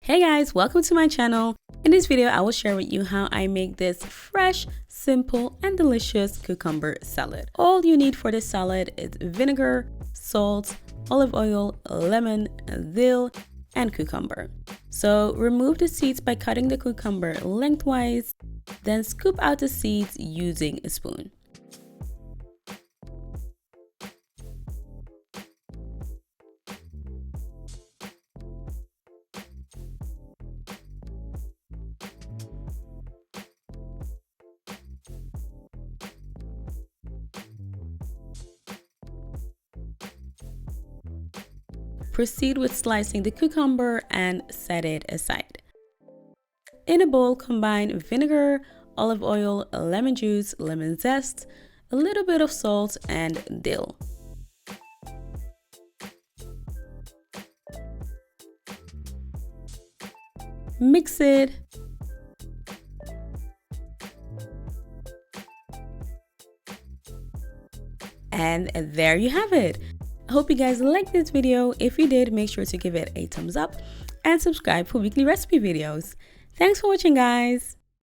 Hey guys, welcome to my channel. In this video, I will share with you how I make this fresh, simple, and delicious cucumber salad. All you need for this salad is vinegar, salt, olive oil, lemon, dill, and cucumber. So remove the seeds by cutting the cucumber lengthwise, then scoop out the seeds using a spoon. Proceed with slicing the cucumber and set it aside. In a bowl, combine vinegar, olive oil, lemon juice, lemon zest, a little bit of salt, and dill. Mix it. And there you have it. I hope you guys liked this video. If you did, make sure to give it a thumbs up and subscribe for weekly recipe videos. Thanks for watching, guys.